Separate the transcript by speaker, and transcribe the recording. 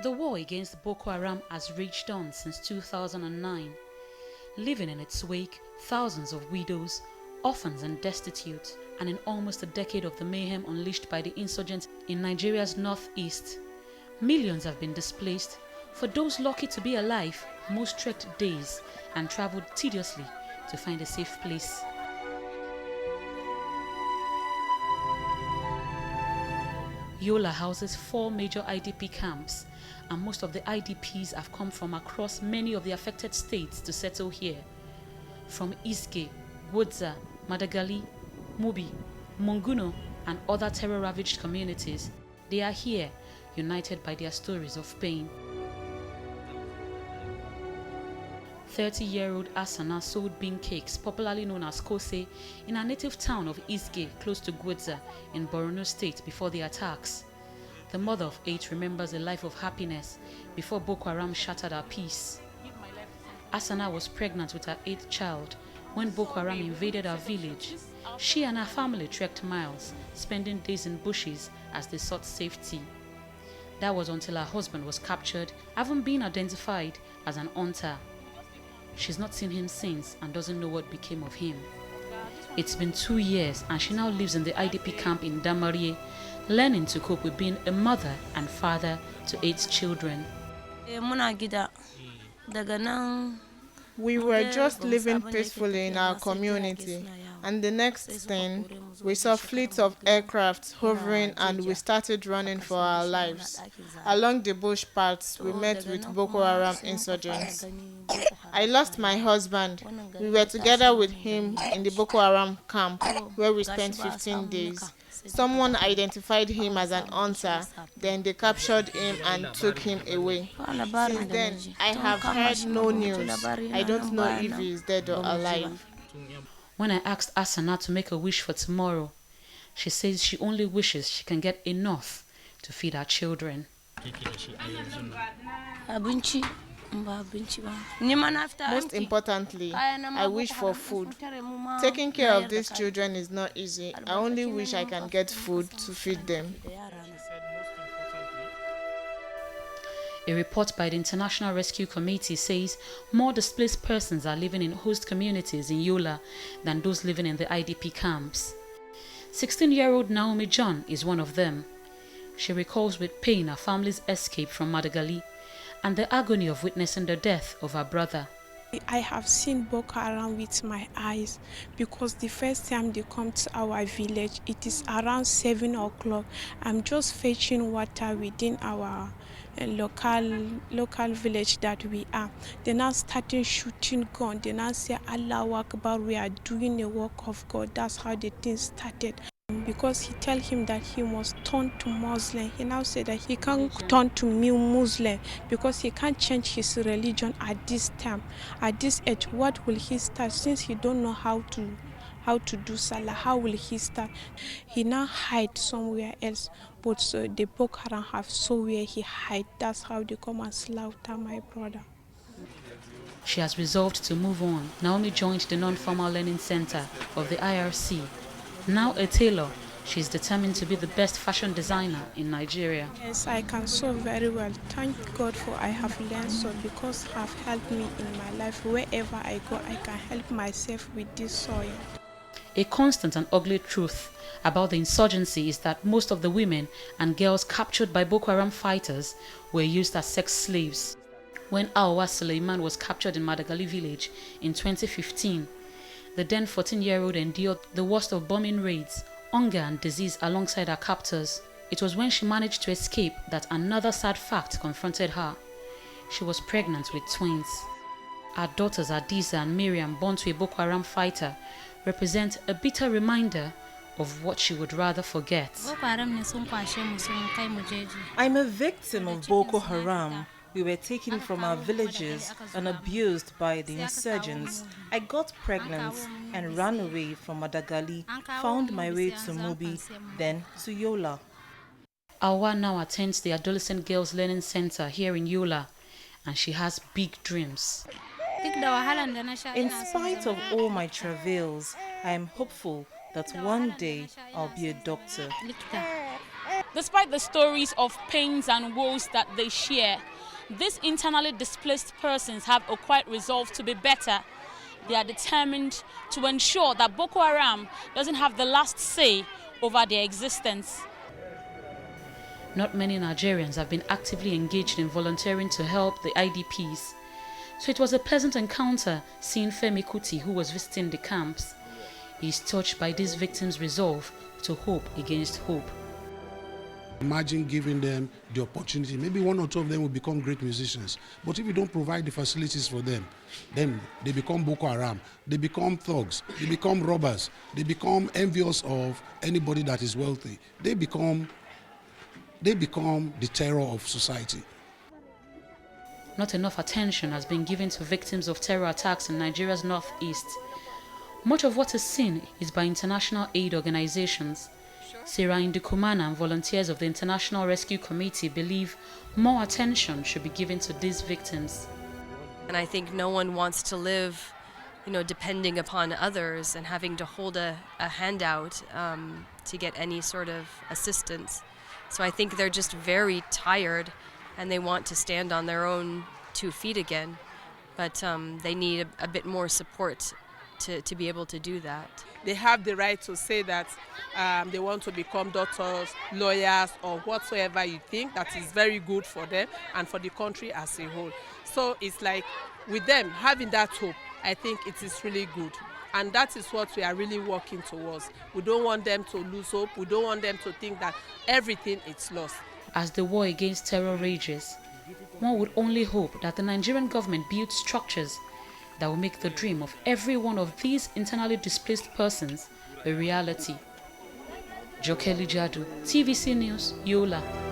Speaker 1: The war against Boko Haram has raged on since 2009, leaving in its wake thousands of widows, orphans and destitute, and in almost a decade of the mayhem unleashed by the insurgents in Nigeria's northeast. Millions have been displaced. For those lucky to be alive, most trekked days and traveled tediously to find a safe place. Yola houses 4 major IDP camps, and most of the IDPs have come from across many of the affected states to settle here. From Isge, Wodza, Madagali, Mubi, Monguno, and other terror-ravaged communities, they are here, united by their stories of pain. 30-year-old Asana sold bean cakes, popularly known as kose, in her native town of Isge, close to Gwodza in Borno State before the attacks. The mother of 8 remembers a life of happiness before Boko Haram shattered her peace. Asana was pregnant with her 8th child when Boko Haram invaded her village. She and her family trekked miles, spending days in bushes as they sought safety. That was until her husband was captured, having been identified as an hunter. She's not seen him since and doesn't know what became of him. It's been 2 years and she now lives in the IDP camp in Damarie, learning to cope with being a mother and father to 8 children.
Speaker 2: We were just living peacefully in our community, and the next thing, we saw fleets of aircraft hovering and we started running for our lives. Along the bush paths, we met with Boko Haram insurgents. I lost my husband. We were together with him in the Boko Haram camp where we spent 15 days. Someone identified him as an hunter, then they captured him and took him away. Since then, I have heard no news. I don't know if he is dead or alive.
Speaker 1: When I asked Asana to make a wish for tomorrow, she says she only wishes she can get enough to feed her children.
Speaker 2: Most importantly, I wish for food. Taking care of these children is not easy. I only wish I can get food to feed them.
Speaker 1: A report by the International Rescue Committee says more displaced persons are living in host communities in Yola than those living in the IDP camps. 16-year-old Naomi John is one of them. She recalls with pain her family's escape from Madagali and the agony of witnessing the death of her brother.
Speaker 3: I have seen Boko Haram with my eyes because the first time they come to our village, it is around 7 o'clock. I'm just fetching water within our local village that we are. They now started shooting gun. They now say, Allahu Akbar, we are doing the work of God. That's how the thing started. Because he tell him that he must turn to Muslim. He now said that he can't turn to Muslim because he can't change his religion at this time. At this age, what will he start? Since he don't know how to do Salah, how will he start? He now hide somewhere else. But so the Boko Haram have somewhere he hide. That's how they come and slaughter my brother.
Speaker 1: She has resolved to move on. Naomi joined the Non-Formal Learning Center of the IRC. Now a tailor, she is determined to be the best fashion designer in Nigeria.
Speaker 3: Yes, I can sew very well. Thank God for I have learned so because it have helped me in my life. Wherever I go, I can help myself with this sewing.
Speaker 1: A constant and ugly truth about the insurgency is that most of the women and girls captured by Boko Haram fighters were used as sex slaves. When Awa Suleiman was captured in Madagali village in 2015, the then 14-year-old endured the worst of bombing raids, hunger and disease alongside her captors. It was when she managed to escape that another sad fact confronted her. She was pregnant with twins. Her daughters Adiza and Miriam, born to a Boko Haram fighter, represent a bitter reminder of what she would rather forget.
Speaker 4: I'm a victim of Boko Haram. We were taken from our villages and abused by the insurgents. I got pregnant and ran away from Madagali, found my way to Mubi, then to Yola.
Speaker 1: Awa now attends the Adolescent Girls Learning Center here in Yola, and she has big dreams.
Speaker 4: In spite of all my travails, I am hopeful that one day I'll be a doctor.
Speaker 1: Despite the stories of pains and woes that they share, these internally displaced persons have a quiet resolve to be better. They are determined to ensure that Boko Haram doesn't have the last say over their existence. Not many Nigerians have been actively engaged in volunteering to help the IDPs. So it was a pleasant encounter seeing Femi Kuti, who was visiting the camps. He is touched by these victims' resolve to hope against hope.
Speaker 5: Imagine giving them the opportunity. Maybe one or two of them will become great musicians. But if you don't provide the facilities for them, then they become Boko Haram. They become thugs. They become robbers. They become envious of anybody that is wealthy. They become the terror of society.
Speaker 1: Not enough attention has been given to victims of terror attacks in Nigeria's northeast. Much of what is seen is by international aid organizations. Sarah Indukumana and volunteers of the International Rescue Committee believe more attention should be given to these victims.
Speaker 6: And I think no one wants to live, depending upon others and having to hold a handout to get any sort of assistance. So I think they're just very tired and they want to stand on their own 2 feet again. But they need a bit more support to be able to do that.
Speaker 7: They have the right to say that they want to become doctors, lawyers, or whatsoever you think that is very good for them and for the country as a whole. So it's like with them having that hope, I think it is really good. And that is what we are really working towards. We don't want them to lose hope. We don't want them to think that everything is lost.
Speaker 1: As the war against terror rages, one would only hope that the Nigerian government builds structures that will make the dream of every one of these internally displaced persons a reality. Lijadu, TVC News, Yola.